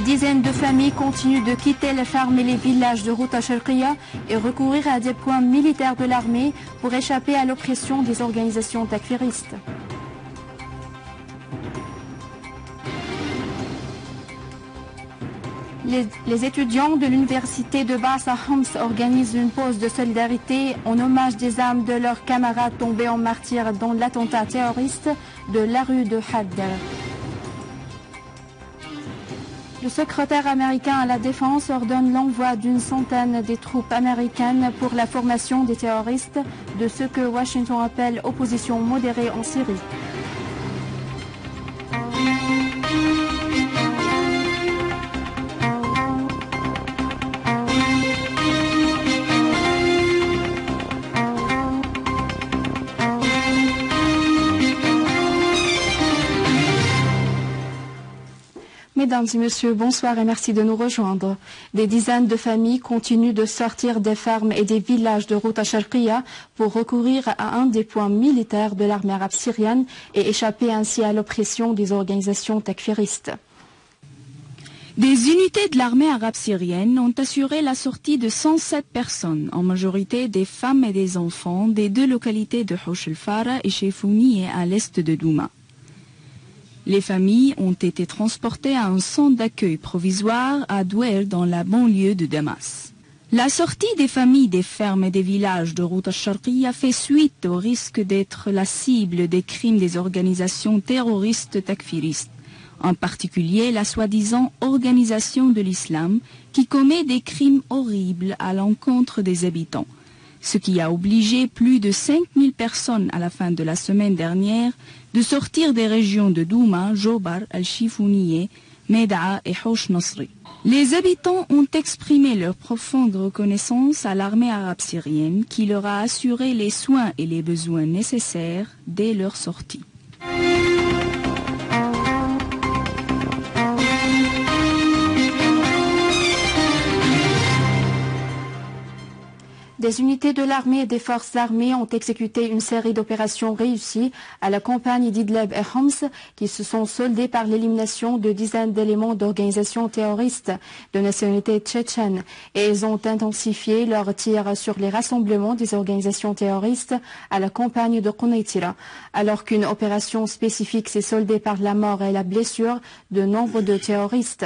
Des dizaines de familles continuent de quitter les fermes et les villages de Ghouta Sharqiya et recourir à des points militaires de l'armée pour échapper à l'oppression des organisations takfiristes. Les étudiants de l'université de Bassa Homs organisent une pause de solidarité en hommage des âmes de leurs camarades tombés en martyrs dans l'attentat terroriste de la rue de Hadda. Le secrétaire américain à la Défense ordonne l'envoi d'une centaine des troupes américaines pour la formation des terroristes de ce que Washington appelle opposition modérée en Syrie. Mesdames et messieurs, bonsoir et merci de nous rejoindre. Des dizaines de familles continuent de sortir des fermes et des villages de Ghouta Sharqiya pour recourir à un des points militaires de l'armée arabe syrienne et échapper ainsi à l'oppression des organisations takfiristes. Des unités de l'armée arabe syrienne ont assuré la sortie de 107 personnes, en majorité des femmes et des enfants, des deux localités de Houch el-Fara et Cheifouni à l'est de Douma. Les familles ont été transportées à un centre d'accueil provisoire à Douer dans la banlieue de Damas. La sortie des familles des fermes et des villages de Ghouta Sharqiya fait suite au risque d'être la cible des crimes des organisations terroristes takfiristes, en particulier la soi-disant organisation de l'islam qui commet des crimes horribles à l'encontre des habitants, ce qui a obligé plus de 5000 personnes à la fin de la semaine dernière de sortir des régions de Douma, Jobar, Al-Chifouniye, Med'a et Houch Nasri. Les habitants ont exprimé leur profonde reconnaissance à l'armée arabe syrienne qui leur a assuré les soins et les besoins nécessaires dès leur sortie. Des unités de l'armée et des forces armées ont exécuté une série d'opérations réussies à la campagne d'Idlib et Homs qui se sont soldées par l'élimination de dizaines d'éléments d'organisations terroristes de nationalité tchétchène et ils ont intensifié leurs tirs sur les rassemblements des organisations terroristes à la campagne de Quneitira, alors qu'une opération spécifique s'est soldée par la mort et la blessure de nombre de terroristes.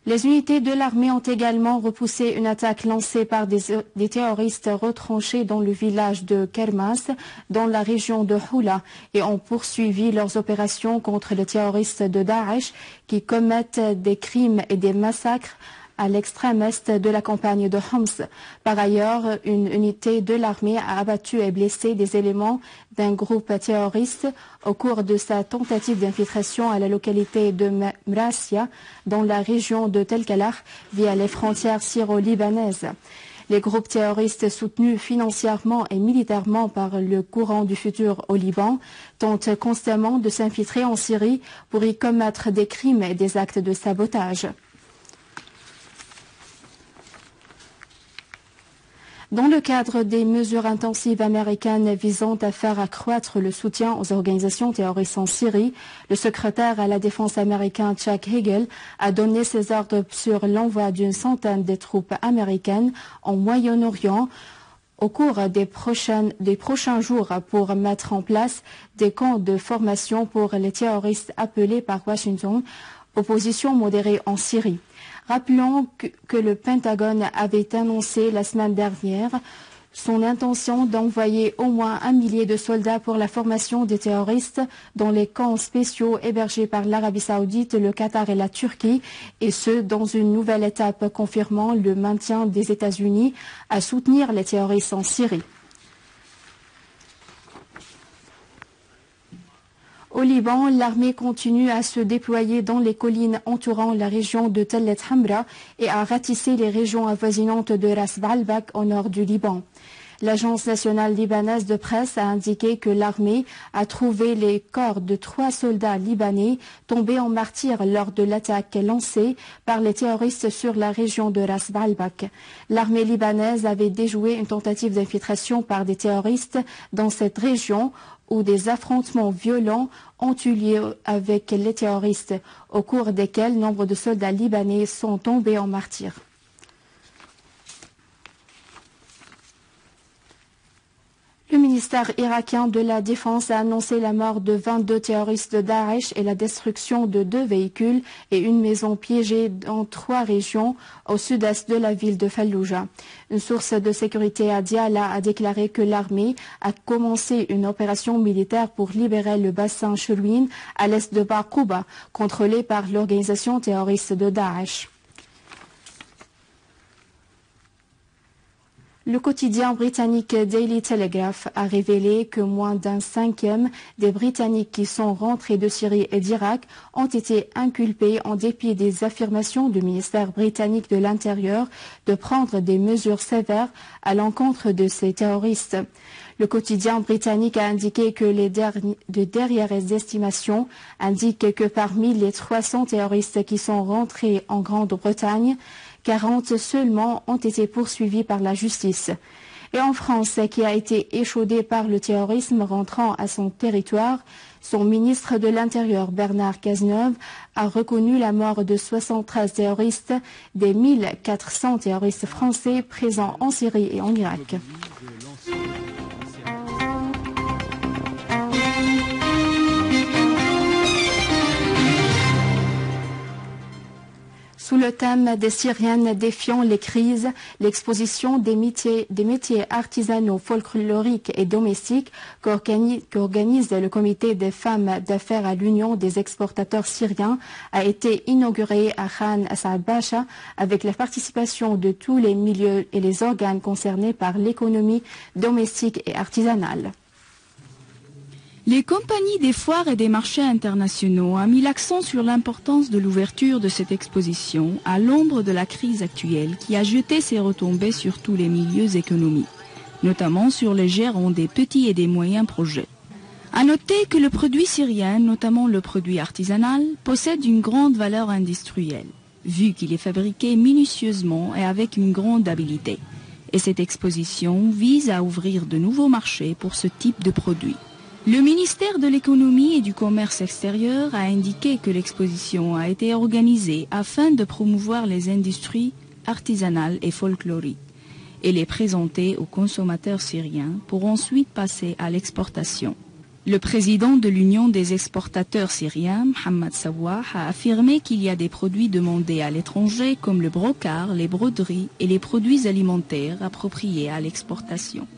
Les unités de l'armée ont également repoussé une attaque lancée par des terroristes retranchés dans le village de Kermas, dans la région de Houla, et ont poursuivi leurs opérations contre les terroristes de Daesh qui commettent des crimes et des massacres à l'extrême est de la campagne de Homs. Par ailleurs, une unité de l'armée a abattu et blessé des éléments d'un groupe terroriste au cours de sa tentative d'infiltration à la localité de Mrasia, dans la région de Tel Kalar, via les frontières syro-libanaises. Les groupes terroristes soutenus financièrement et militairement par le courant du futur au Liban tentent constamment de s'infiltrer en Syrie pour y commettre des crimes et des actes de sabotage. Dans le cadre des mesures intensives américaines visant à faire accroître le soutien aux organisations terroristes en Syrie, le secrétaire à la défense américain Chuck Hagel a donné ses ordres sur l'envoi d'une centaine de troupes américaines en Moyen-Orient au cours des prochains jours pour mettre en place des camps de formation pour les terroristes appelés par Washington opposition modérée en Syrie. Rappelons que le Pentagone avait annoncé la semaine dernière son intention d'envoyer au moins 1 millier de soldats pour la formation des terroristes dans les camps spéciaux hébergés par l'Arabie Saoudite, le Qatar et la Turquie, et ce dans une nouvelle étape confirmant le maintien des États-Unis à soutenir les terroristes en Syrie. Au Liban, l'armée continue à se déployer dans les collines entourant la région de Tellet Hamra et à ratisser les régions avoisinantes de Ras Baalbek au nord du Liban. L'Agence nationale libanaise de presse a indiqué que l'armée a trouvé les corps de 3 soldats libanais tombés en martyrs lors de l'attaque lancée par les terroristes sur la région de Ras Baalbek. L'armée libanaise avait déjoué une tentative d'infiltration par des terroristes dans cette région où des affrontements violents ont eu lieu avec les terroristes, au cours desquels nombre de soldats libanais sont tombés en martyrs. Le ministère irakien de la Défense a annoncé la mort de 22 terroristes de Daesh et la destruction de 2 véhicules et une maison piégée dans 3 régions au sud-est de la ville de Fallujah. Une source de sécurité à Diyala a déclaré que l'armée a commencé une opération militaire pour libérer le bassin Shirwin à l'est de Barkouba, contrôlé par l'organisation terroriste de Daesh. Le quotidien britannique Daily Telegraph a révélé que moins d'un 5e des Britanniques qui sont rentrés de Syrie et d'Irak ont été inculpés en dépit des affirmations du ministère britannique de l'Intérieur de prendre des mesures sévères à l'encontre de ces terroristes. Le quotidien britannique a indiqué que de dernières estimations indiquent que parmi les 300 terroristes qui sont rentrés en Grande-Bretagne, 40 seulement ont été poursuivis par la justice. Et en France, qui a été échaudée par le terrorisme rentrant à son territoire, son ministre de l'Intérieur, Bernard Cazeneuve, a reconnu la mort de 73 terroristes des 1400 terroristes français présents en Syrie et en Irak. Sous le thème des Syriennes défiant les crises, l'exposition des métiers artisanaux, folkloriques et domestiques qu'organise le comité des femmes d'affaires à l'Union des exportateurs syriens a été inaugurée à Khan Asad Basha avec la participation de tous les milieux et les organes concernés par l'économie domestique et artisanale. Les compagnies des foires et des marchés internationaux ont mis l'accent sur l'importance de l'ouverture de cette exposition à l'ombre de la crise actuelle qui a jeté ses retombées sur tous les milieux économiques, notamment sur les gérants des petits et des moyens projets. À noter que le produit syrien, notamment le produit artisanal, possède une grande valeur industrielle, vu qu'il est fabriqué minutieusement et avec une grande habileté. Et cette exposition vise à ouvrir de nouveaux marchés pour ce type de produit. Le ministère de l'économie et du commerce extérieur a indiqué que l'exposition a été organisée afin de promouvoir les industries artisanales et folkloriques et les présenter aux consommateurs syriens pour ensuite passer à l'exportation. Le président de l'Union des exportateurs syriens, Mohamed Sawah, a affirmé qu'il y a des produits demandés à l'étranger comme le brocart, les broderies et les produits alimentaires appropriés à l'exportation.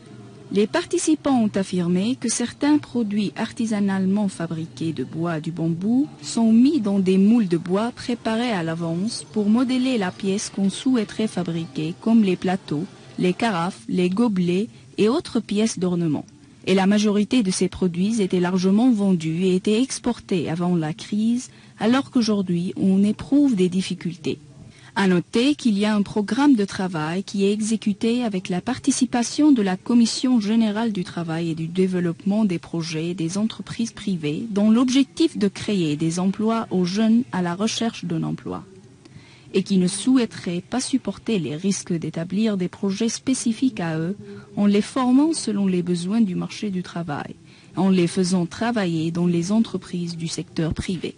Les participants ont affirmé que certains produits artisanalement fabriqués de bois du bambou sont mis dans des moules de bois préparés à l'avance pour modeler la pièce qu'on souhaiterait fabriquer, comme les plateaux, les carafes, les gobelets et autres pièces d'ornement. Et la majorité de ces produits étaient largement vendus et étaient exportés avant la crise, alors qu'aujourd'hui on éprouve des difficultés. À noter qu'il y a un programme de travail qui est exécuté avec la participation de la Commission générale du travail et du développement des projets des entreprises privées dont l'objectif de créer des emplois aux jeunes à la recherche d'un emploi et qui ne souhaiteraient pas supporter les risques d'établir des projets spécifiques à eux en les formant selon les besoins du marché du travail, en les faisant travailler dans les entreprises du secteur privé.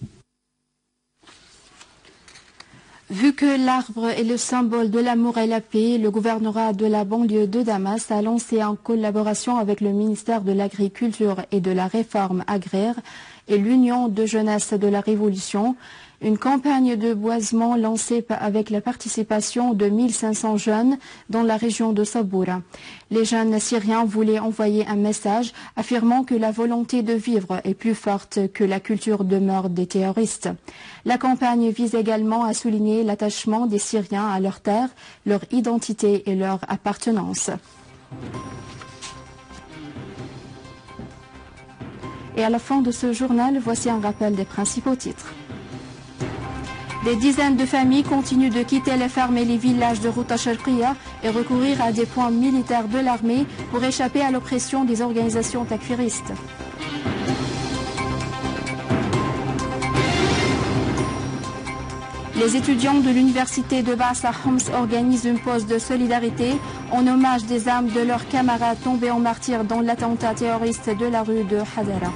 Vu que l'arbre est le symbole de l'amour et la paix, le gouvernorat de la banlieue de Damas a lancé en collaboration avec le ministère de l'Agriculture et de la Réforme agraire et l'Union de jeunesse de la Révolution une campagne de boisement lancée avec la participation de 1500 jeunes dans la région de Saboura. Les jeunes syriens voulaient envoyer un message affirmant que la volonté de vivre est plus forte que la culture de mort des terroristes. La campagne vise également à souligner l'attachement des Syriens à leur terre, leur identité et leur appartenance. Et à la fin de ce journal, voici un rappel des principaux titres. Des dizaines de familles continuent de quitter les fermes et les villages de Ghouta Sharqiya et recourir à des points militaires de l'armée pour échapper à l'oppression des organisations takfiristes. Les étudiants de l'université de Baas à Homs organisent une pause de solidarité en hommage des âmes de leurs camarades tombés en martyrs dans l'attentat terroriste de la rue de Hadara.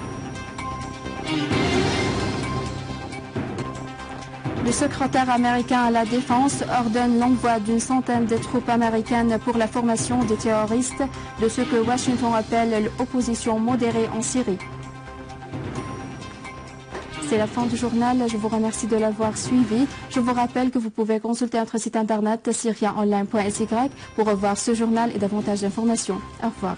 Le secrétaire américain à la Défense ordonne l'envoi d'une centaine de troupes américaines pour la formation des terroristes de ce que Washington appelle l'opposition modérée en Syrie. C'est la fin du journal. Je vous remercie de l'avoir suivi. Je vous rappelle que vous pouvez consulter notre site internet syriaonline.sy pour revoir ce journal et davantage d'informations. Au revoir.